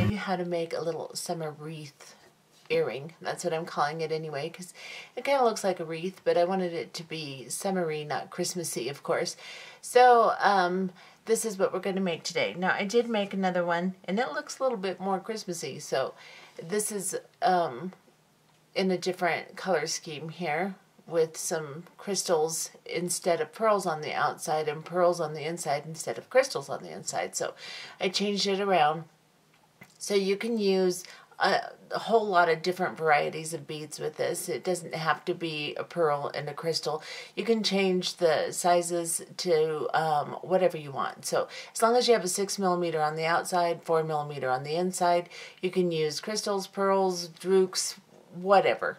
show you how to make a little summer wreath earring. That's what I'm calling it anyway, because it kind of looks like a wreath, but I wanted it to be summery, not Christmassy, of course. So this is what we're going to make today. Now, I did make another one, and it looks a little bit more Christmassy. So this is in a different color scheme here, with some crystals instead of pearls on the outside and pearls on the inside instead of crystals on the inside. So I changed it around. So you can use a whole lot of different varieties of beads with this. It doesn't have to be a pearl and a crystal. You can change the sizes to whatever you want. So as long as you have a 6mm on the outside, 4mm on the inside, you can use crystals, pearls, drukes, whatever.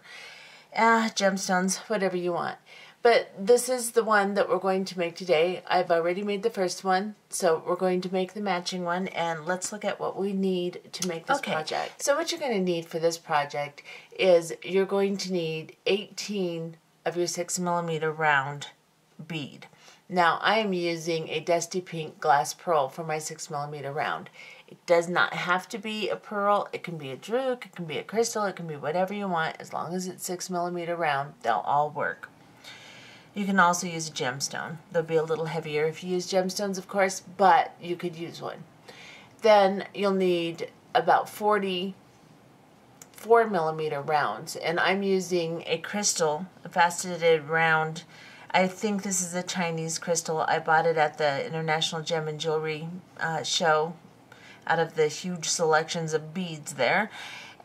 Gemstones, whatever you want. But this is the one that we're going to make today. I've already made the first one, so we're going to make the matching one, and let's look at what we need to make this project. So what you're going to need for this project is you're going to need 18 of your 6mm round bead. Now, I am using a dusty pink glass pearl for my 6mm round. It does not have to be a pearl. It can be a druke, it can be a crystal, it can be whatever you want. As long as it's 6mm round, they'll all work. You can also use a gemstone. They'll be a little heavier if you use gemstones, of course, but you could use one. Then you'll need about 40 4mm rounds, and I'm using a crystal, a faceted round. I think this is a Chinese crystal. I bought it at the International Gem and Jewelry show, out of the huge selections of beads there.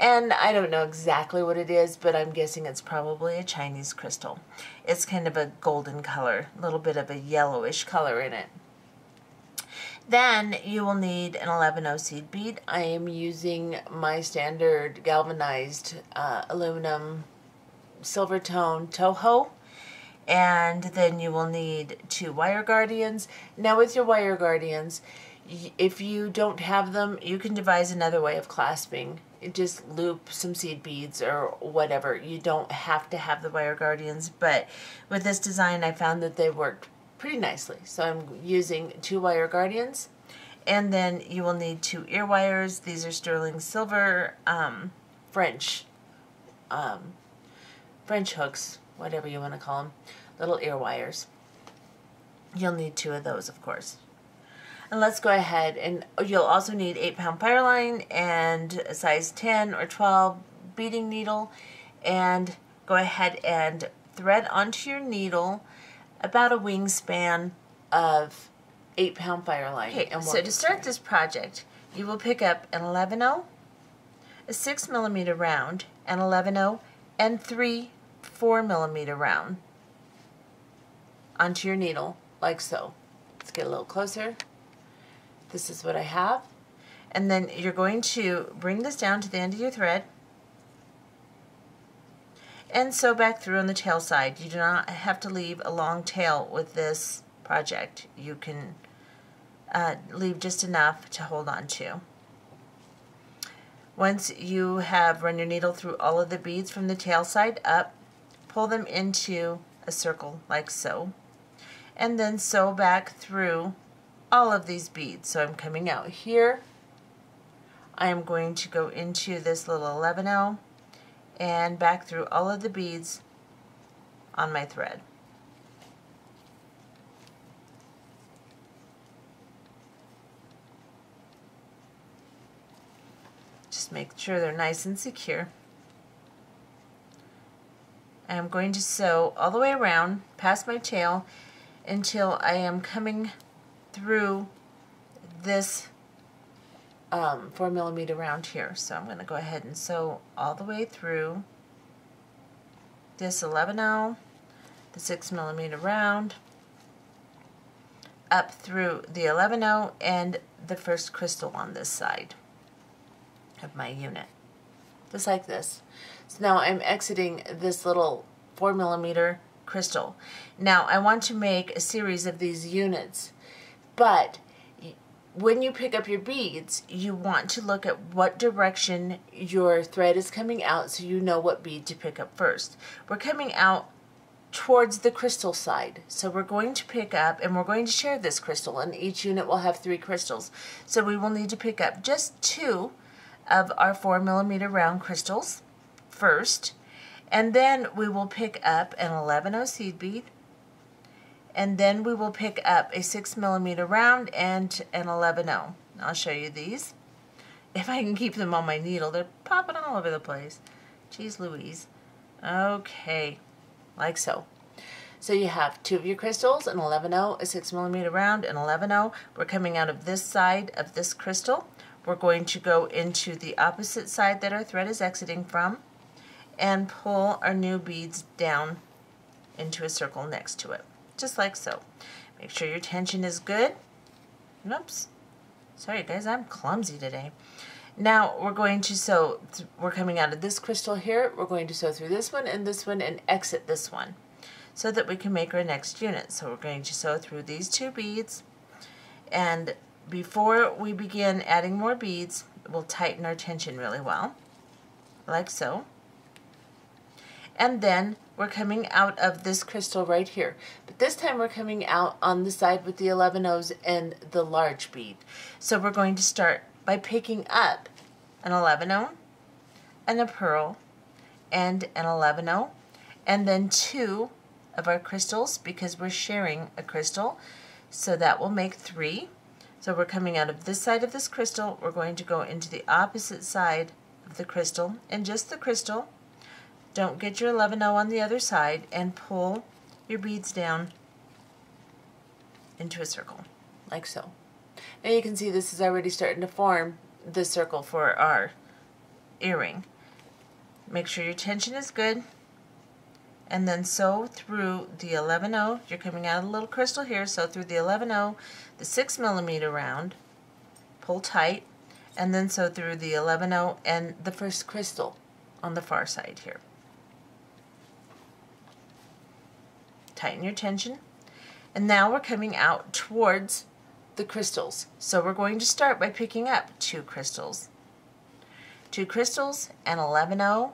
And I don't know exactly what it is, but I'm guessing it's probably a Chinese crystal. It's kind of a golden color, a little bit of a yellowish color in it. Then you will need an 11/0 seed bead. I am using my standard galvanized aluminum silver tone Toho. And then you will need 2 wire guardians. Now with your wire guardians, if you don't have them, you can devise another way of clasping. Just loop some seed beads or whatever. You don't have to have the wire guardians, but with this design I found that they worked pretty nicely. So I'm using 2 wire guardians, and then you will need 2 ear wires. These are sterling silver French hooks, whatever you want to call them, little ear wires. You'll need 2 of those, of course. And let's go ahead, and you'll also need 8-pound Fireline and a size 10 or 12 beading needle, and go ahead and thread onto your needle about a wingspan of 8-pound Fireline. Okay, so to start this project, you will pick up an 11/0, a 6mm round, an 11/0, and 3 4mm round onto your needle, like so. Let's get a little closer. This is what I have. And then you're going to bring this down to the end of your thread and sew back through on the tail side. You do not have to leave a long tail with this project. You can leave just enough to hold on to. Once you have run your needle through all of the beads from the tail side up, pull them into a circle like so, and then sew back through all of these beads. So I'm coming out here. I am going to go into this little 11/0 and back through all of the beads on my thread. Just make sure they're nice and secure. I'm going to sew all the way around past my tail until I am coming through this 4mm round here. So I'm going to go ahead and sew all the way through this 11/0, the 6mm round, up through the 11/0 and the first crystal on this side of my unit, just like this. So now I'm exiting this little 4mm crystal. Now I want to make a series of these units, but when you pick up your beads, you want to look at what direction your thread is coming out so you know what bead to pick up first. We're coming out towards the crystal side, so we're going to pick up, and we're going to share this crystal, and each unit will have 3 crystals. So we will need to pick up just 2 of our 4mm round crystals first, and then we will pick up an 11-0 seed bead, and then we will pick up a 6mm round and an 11-0. I'll show you these. If I can keep them on my needle, they're popping all over the place. Jeez Louise. Okay, like so. So you have 2 of your crystals, an 11-0, a 6mm round, an 11-0. We're coming out of this side of this crystal. We're going to go into the opposite side that our thread is exiting from and pull our new beads down into a circle next to it, just like so. Make sure your tension is good. Oops. Sorry guys, I'm clumsy today. Now we're going to sew, we're coming out of this crystal here, we're going to sew through this one and exit this one so that we can make our next unit. So we're going to sew through these 2 beads, and before we begin adding more beads, we'll tighten our tension really well, like so. And then we're coming out of this crystal right here. But this time we're coming out on the side with the 11-0s and the large bead. So we're going to start by picking up an 11-0 and a pearl and an 11-0, and then 2 of our crystals because we're sharing a crystal. So that will make 3. So we're coming out of this side of this crystal, we're going to go into the opposite side of the crystal and just the crystal. Don't get your 11-0 on the other side, and pull your beads down into a circle, like so. Now you can see this is already starting to form the circle for our earring. Make sure your tension is good, and then sew through the 11-0. You're coming out of the little crystal here, sew through the 11-0, the 6mm round, pull tight, and then sew through the 11-0 and the first crystal on the far side here. Tighten your tension, and now we're coming out towards the crystals. So we're going to start by picking up 2 crystals. 2 crystals, an 11-0,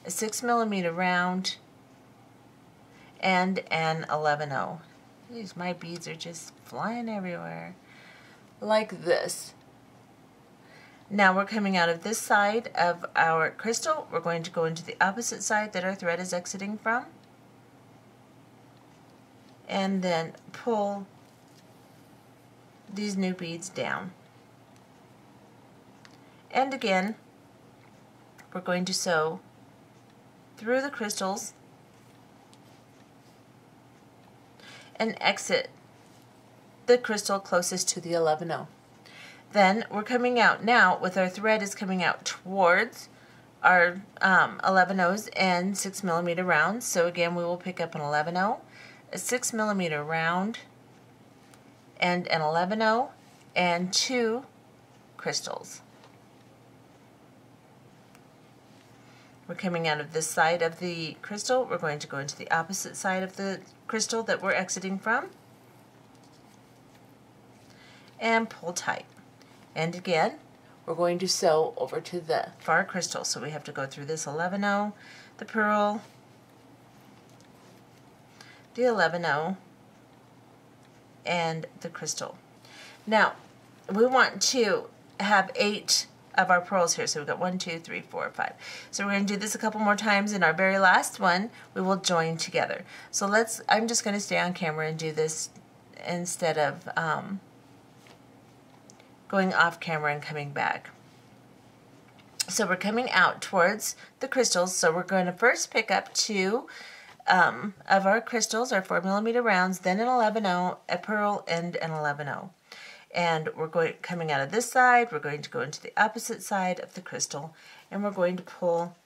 a 6mm round, and an 11-0. These, my beads are just flying everywhere. Like this. Now we're coming out of this side of our crystal. We're going to go into the opposite side that our thread is exiting from, and then pull these new beads down. And again, we're going to sew through the crystals and exit the crystal closest to the 11-0. Then we're coming out now with our thread is coming out towards our 11-0s and 6mm rounds. So again, we will pick up an 11-0, a 6mm round, and an 11-0, and 2 crystals. We're coming out of this side of the crystal. We're going to go into the opposite side of the crystal that we're exiting from and pull tight. And again, we're going to sew over to the far crystal. So we have to go through this 11-0, the pearl, the 11-0, and the crystal. Now, we want to have 8 of our pearls here. So we've got 1, 2, 3, 4, 5. So we're going to do this a couple more times. In our very last one, we will join together. So I'm just going to stay on camera and do this instead of going off camera and coming back. So we're coming out towards the crystals. So we're going to first pick up 2 of our crystals, our 4mm rounds, then an 11-0, a pearl, and an 11-0. And we're coming out of this side, we're going to go into the opposite side of the crystal, and we're going to pull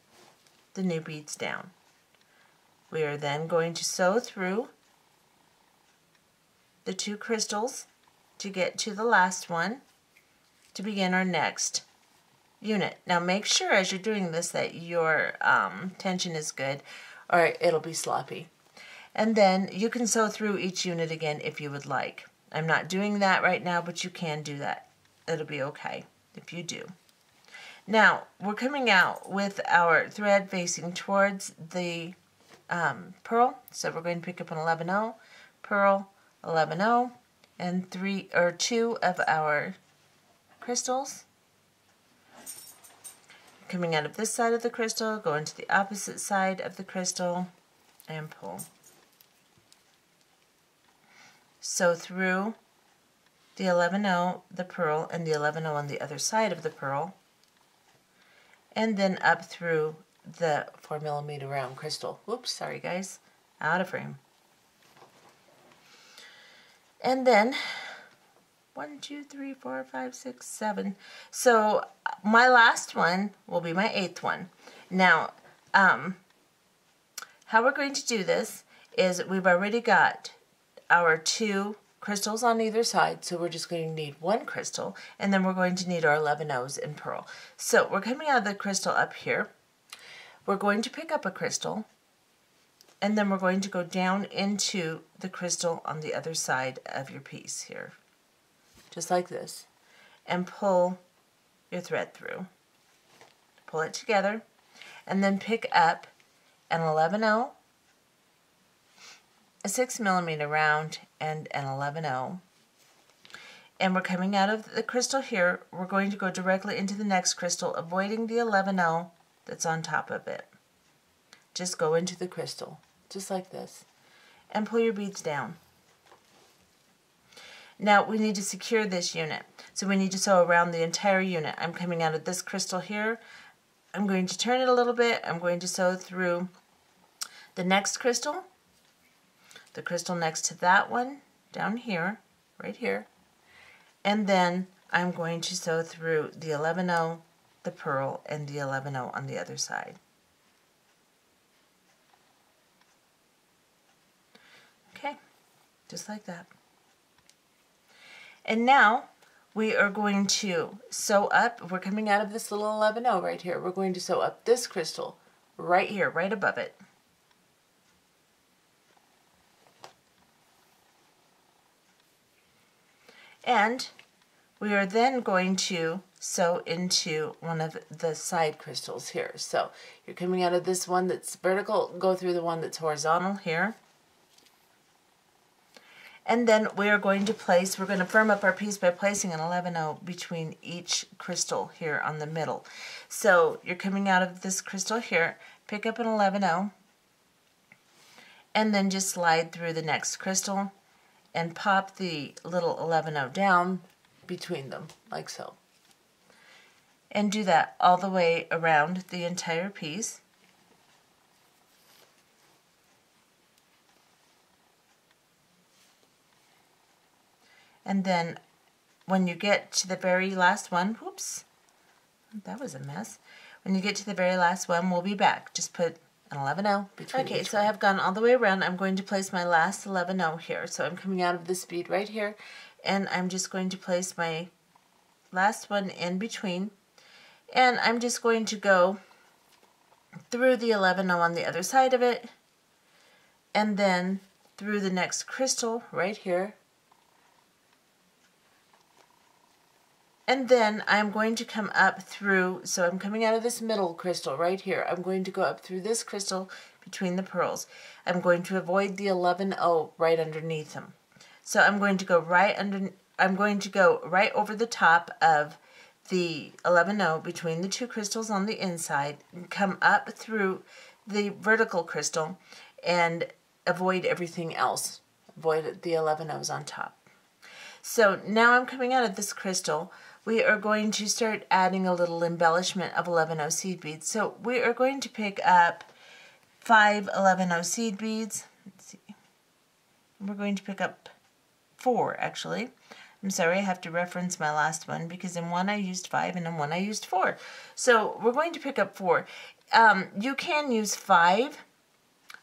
the new beads down. We are then going to sew through the 2 crystals to get to the last one to begin our next unit. Now make sure as you're doing this that your tension is good, or it'll be sloppy. And then you can sew through each unit again if you would like. I'm not doing that right now, but you can do that. It'll be okay if you do. Now, we're coming out with our thread facing towards the pearl. So we're going to pick up an 11-0, pearl, 11-0, and 2 of our crystals. Coming out of this side of the crystal, go into the opposite side of the crystal and pull. Sew through the 11-0, the pearl, and the 11-0 on the other side of the pearl, and then up through the 4mm round crystal. Whoops, sorry guys, out of frame. And then 1, 2, 3, 4, 5, 6, 7. So my last one will be my 8th one. Now, how we're going to do this is we've already got our 2 crystals on either side, so we're just going to need 1 crystal, and then we're going to need our 11-0s in pearl. So we're coming out of the crystal up here. We're going to pick up a crystal, and then we're going to go down into the crystal on the other side of your piece here. Just like this. And pull your thread through. Pull it together, and then pick up an 11-0, a 6mm round, and an 11-0. And we're coming out of the crystal here. We're going to go directly into the next crystal, avoiding the 11-0 that's on top of it. Just go into the crystal, just like this. And pull your beads down. Now we need to secure this unit, so we need to sew around the entire unit. I'm coming out of this crystal here. I'm going to turn it a little bit. I'm going to sew through the next crystal, the crystal next to that one down here, right here, and then I'm going to sew through the 11-0, the pearl, and the 11-0 on the other side. Okay, just like that. And now we are going to sew up. We're coming out of this little 11-0 right here. We're going to sew up this crystal right here, right above it. And we are then going to sew into one of the side crystals here. So you're coming out of this one that's vertical, go through the one that's horizontal here. And then we are going to place, we're going to firm up our piece by placing an 11-0 between each crystal here on the middle. So you're coming out of this crystal here, pick up an 11-0, and then just slide through the next crystal and pop the little 11-0 down between them, like so. And do that all the way around the entire piece. And then when you get to the very last one, whoops, that was a mess. When you get to the very last one, we'll be back. Just put an 11-0 between Okay, so I have gone all the way around. I'm going to place my last 11-0 here. So I'm coming out of this bead right here, and I'm just going to place my last one in between. And I'm just going to go through the 11-0 on the other side of it, and then through the next crystal right here. And then I'm going to come up through, so I'm coming out of this middle crystal right here. I'm going to go up through this crystal between the pearls. I'm going to avoid the 11-0 right underneath them. So I'm going to go right over the top of the 11-0 between the 2 crystals on the inside, and come up through the vertical crystal and avoid everything else. Avoid the 11-0s on top. So now I'm coming out of this crystal. We are going to start adding a little embellishment of 11-0 seed beads. So we are going to pick up 5 11-0 seed beads. Let's see. We're going to pick up 4 actually. I'm sorry, I have to reference my last one because in one I used 5 and in one I used 4. So we're going to pick up 4. You can use 5.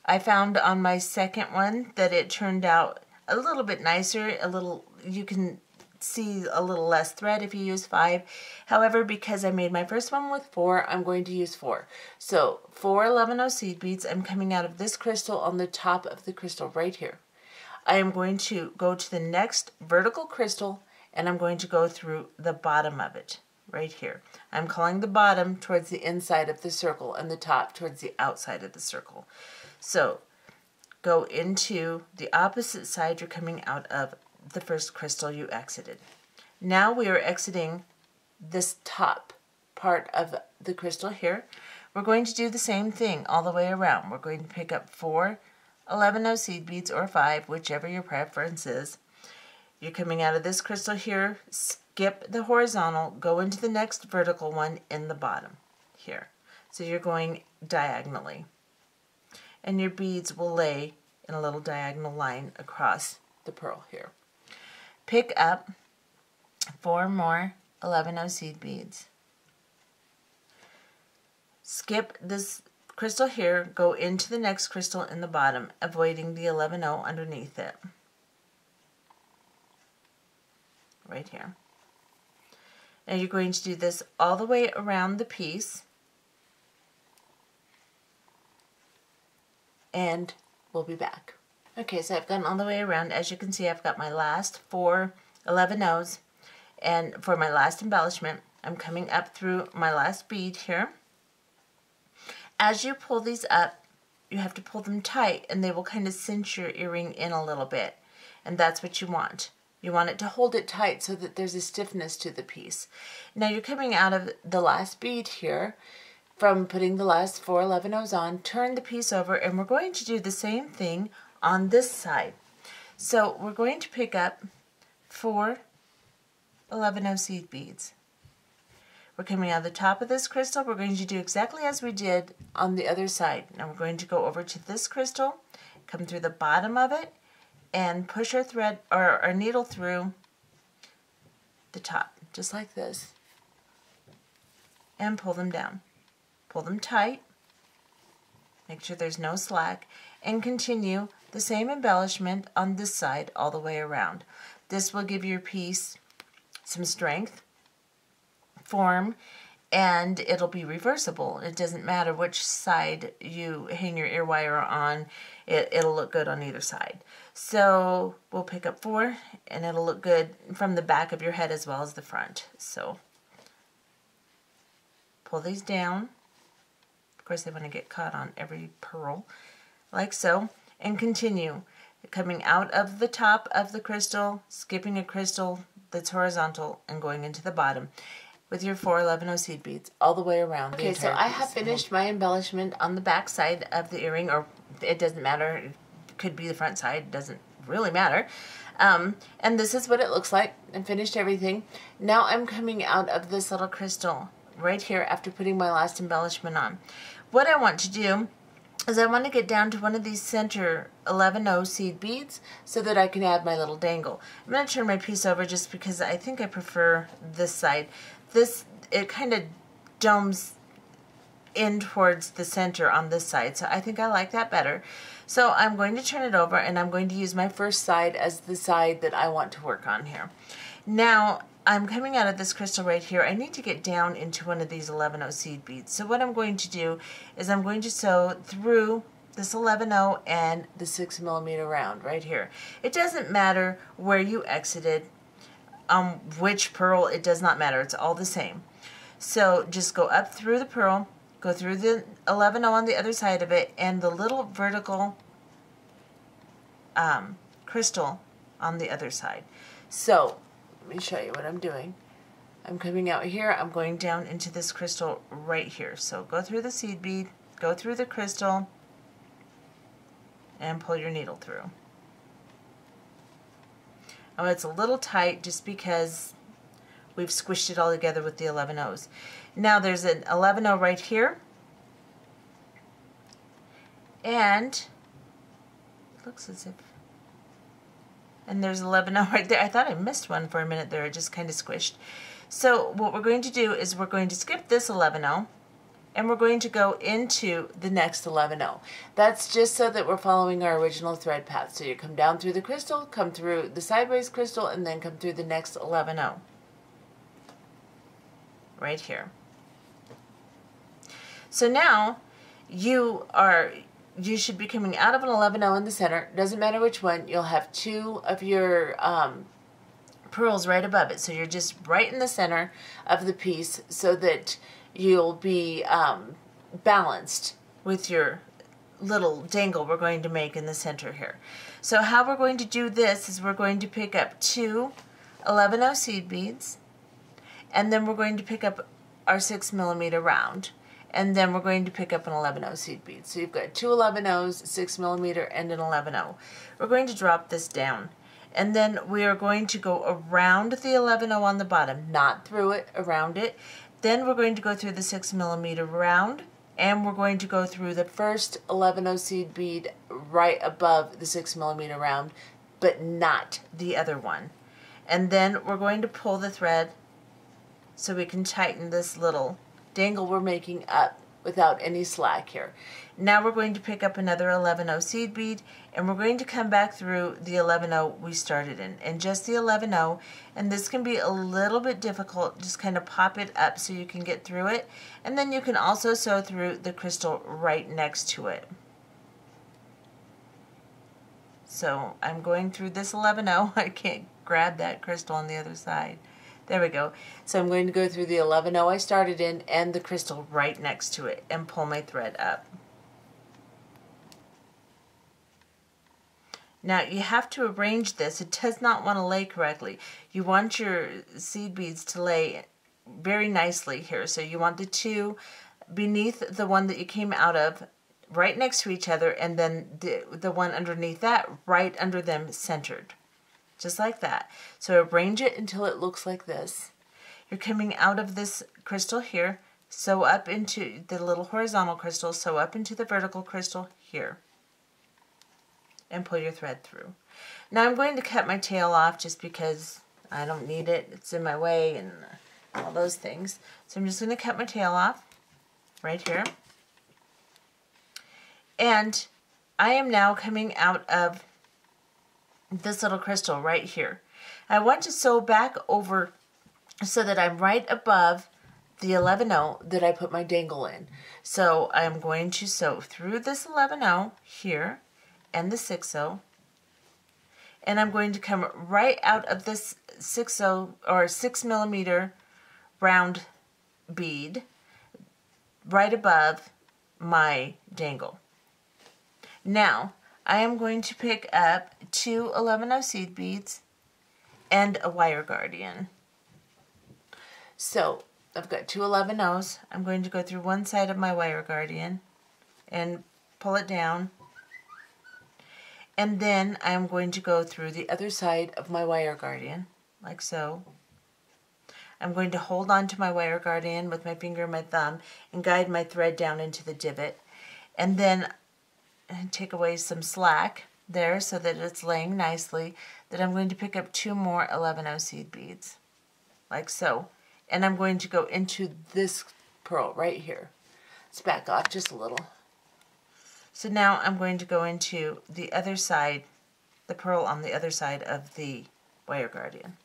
I found on my second one that it turned out a little bit nicer, you can see a little less thread if you use 5. However, because I made my first one with 4, I'm going to use 4. So 4 11-0 seed beads. I'm coming out of this crystal on the top of the crystal right here. I am going to go to the next vertical crystal, and I'm going to go through the bottom of it right here. I'm calling the bottom towards the inside of the circle and the top towards the outside of the circle. So go into the opposite side you're coming out of the first crystal you exited. Now we are exiting this top part of the crystal here. We're going to do the same thing all the way around. We're going to pick up 4 11-0 seed beads, or 5, whichever your preference is. You're coming out of this crystal here, skip the horizontal, go into the next vertical one in the bottom here. So you're going diagonally. And your beads will lay in a little diagonal line across the pearl here. Pick up 4 more 11-0 seed beads. Skip this crystal here, go into the next crystal in the bottom, avoiding the 11-0 underneath it. Right here. Now you're going to do this all the way around the piece, and we'll be back. Okay, so I've gone all the way around. As you can see, I've got my last 4 11-0s, and for my last embellishment, I'm coming up through my last bead here. As you pull these up, you have to pull them tight, and they will kind of cinch your earring in a little bit, and that's what you want. You want it to hold it tight so that there's a stiffness to the piece. Now you're coming out of the last bead here from putting the last 4 11-0s on. Turn the piece over, and we're going to do the same thing on this side. So we're going to pick up 4 11-0 seed beads. We're coming out of the top of this crystal. We're going to do exactly as we did on the other side. Now we're going to go over to this crystal, come through the bottom of it, and push our thread or our needle through the top, just like this, and pull them down. Pull them tight, make sure there's no slack, and continue the same embellishment on this side all the way around. This will give your piece some strength, form, and it'll be reversible. It doesn't matter which side you hang your ear wire on, it'll look good on either side. So we'll pick up 4, and it'll look good from the back of your head as well as the front. So pull these down. Of course, they want to get caught on every pearl, like so, and continue coming out of the top of the crystal, skipping a crystal that's horizontal, and going into the bottom with your 4 11-0 seed beads all the way around. Okay, so I have finished my embellishment on the back side of the earring, or it doesn't matter, it could be the front side, it doesn't really matter. And this is what it looks like. I finished everything. Now I'm coming out of this little crystal right here after putting my last embellishment on. What I want to do is I want to get down to one of these center 11-0 seed beads so that I can add my little dangle. I'm going to turn my piece over just because I think I prefer this side. It kind of domes in towards the center on this side, so I think I like that better. So I'm going to turn it over, and I'm going to use my first side as the side that I want to work on here. Now I'm coming out of this crystal right here. I need to get down into one of these 11-0 seed beads. So what I'm going to do is I'm going to sew through this 11-0 and the 6mm round right here. It doesn't matter where you exited, which pearl, it does not matter. It's all the same. So just go up through the pearl, go through the 11-0 on the other side of it, and the little vertical crystal on the other side. So let me show you what I'm doing. I'm coming out here, I'm going down into this crystal right here. So go through the seed bead, go through the crystal, and pull your needle through. Oh, it's a little tight just because we've squished it all together with the 11-0s. Now there's an 11-0 right here, and it looks as if, and there's 11-0 right there. I thought I missed one for a minute there. It just kind of squished. So what we're going to do is we're going to skip this 11-0, and we're going to go into the next 11-0. That's just so that we're following our original thread path. So you come down through the crystal, come through the sideways crystal, and then come through the next 11-0. Right here. So now you should be coming out of an 11-0 in the center. Doesn't matter which one. You'll have 2 of your pearls right above it. So you're just right in the center of the piece so that you'll be balanced with your little dangle we're going to make in the center here. So how we're going to do this is we're going to pick up 2 11-0 seed beads, and then we're going to pick up our 6mm round. And then we're going to pick up an 11/0 seed bead. So you've got two 11/0s, 6mm, and an 11/0. We're going to drop this down. And then we are going to go around the 11/0 on the bottom, not through it, around it. Then we're going to go through the 6mm round, and we're going to go through the first 11/0 seed bead right above the 6mm round, but not the other one. And then we're going to pull the thread so we can tighten this little dangle we're making up without any slack here. Now we're going to pick up another 11/0 seed bead, and we're going to come back through the 11/0 we started in, and just the 11/0, and this can be a little bit difficult. Just kind of pop it up so you can get through it, and then you can also sew through the crystal right next to it. So I'm going through this 11/0. I can't grab that crystal on the other side. There we go. So I'm going to go through the 11/0 I started in and the crystal right next to it and pull my thread up. Now you have to arrange this. It does not want to lay correctly. You want your seed beads to lay very nicely here. So you want the two beneath the one that you came out of right next to each other, and then the one underneath that right under them centered. Just like that. So arrange it until it looks like this. You're coming out of this crystal here, sew up into the little horizontal crystal, sew up into the vertical crystal here, and pull your thread through. Now I'm going to cut my tail off just because I don't need it. It's in my way and all those things. So I'm just going to cut my tail off right here. And I am now coming out of this little crystal right here. I want to sew back over so that I'm right above the 11/0 that I put my dangle in. So I'm going to sew through this 11/0 here and the 6/0, and I'm going to come right out of this 6/0 or 6mm round bead right above my dangle. Now I am going to pick up two 11/0 seed beads and a wire guardian. So I've got two 11/0s. I'm going to go through one side of my wire guardian and pull it down. And then I'm going to go through the other side of my wire guardian, like so. I'm going to hold on to my wire guardian with my finger and my thumb and guide my thread down into the divot. And then take away some slack there so that it's laying nicely. Then I'm going to pick up two more 11/0 seed beads, like so. And I'm going to go into this pearl right here. Let's back off just a little. So now I'm going to go into the other side, the pearl on the other side of the wire guardian,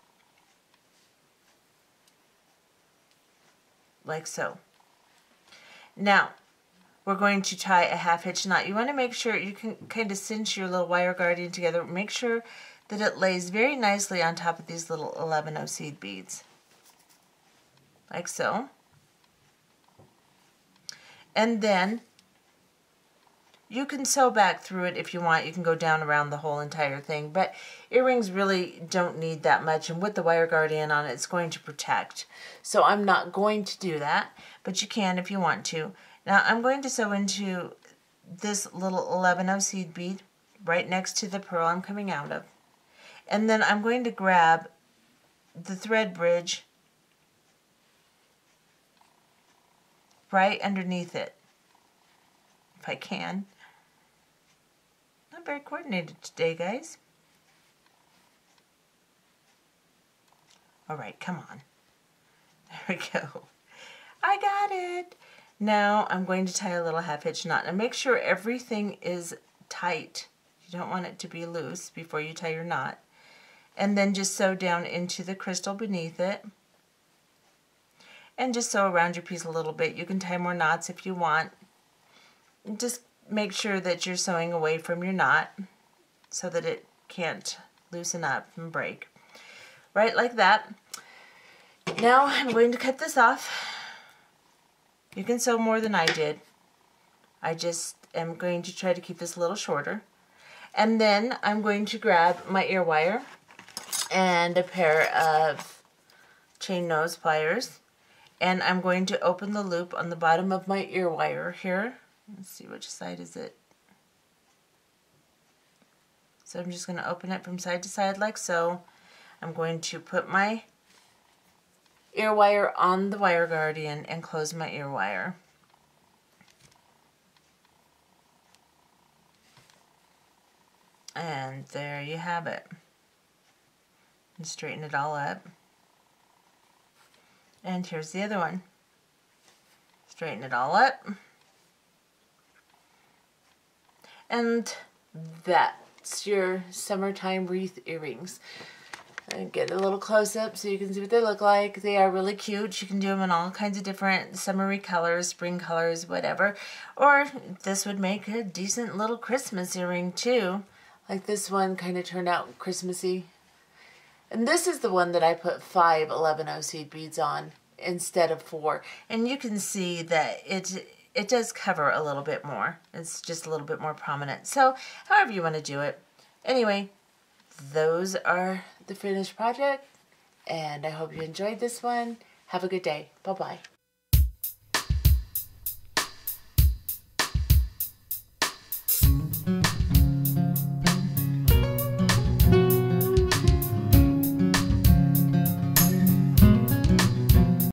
like so. Now we're going to tie a half hitch knot. You want to make sure you can kind of cinch your little wire guardian together. Make sure that it lays very nicely on top of these little 11/0 seed beads, like so. And then you can sew back through it if you want. You can go down around the whole entire thing, but earrings really don't need that much, and with the wire guardian on it, it's going to protect. So I'm not going to do that, but you can if you want to. Now I'm going to sew into this little 11/0 seed bead right next to the pearl I'm coming out of. And then I'm going to grab the thread bridge right underneath it, if I can. Not very coordinated today, guys. All right, come on. There we go. I got it. Now I'm going to tie a little half hitch knot, and make sure everything is tight. You don't want it to be loose before you tie your knot. And then just sew down into the crystal beneath it. And just sew around your piece a little bit. You can tie more knots if you want. Just make sure that you're sewing away from your knot so that it can't loosen up and break. Right, like that. Now I'm going to cut this off. You can sew more than I did. I just am going to try to keep this a little shorter. And then I'm going to grab my ear wire and a pair of chain nose pliers. And I'm going to open the loop on the bottom of my ear wire here. Let's see, which side is it? So I'm just going to open it from side to side like so. I'm going to put my ear wire on the wire guardian and close my ear wire. And there you have it. And straighten it all up. And here's the other one. Straighten it all up. And that's your summertime wreath earrings. And get a little close up so you can see what they look like. They are really cute. You can do them in all kinds of different summery colors, spring colors, whatever. Or this would make a decent little Christmas earring too. Like this one kind of turned out Christmassy. And this is the one that I put 5 11-0 seed beads on instead of 4. And you can see that it does cover a little bit more. It's just a little bit more prominent. So however you want to do it. Anyway, those are the finished project. And I hope you enjoyed this one. Have a good day. Bye-bye.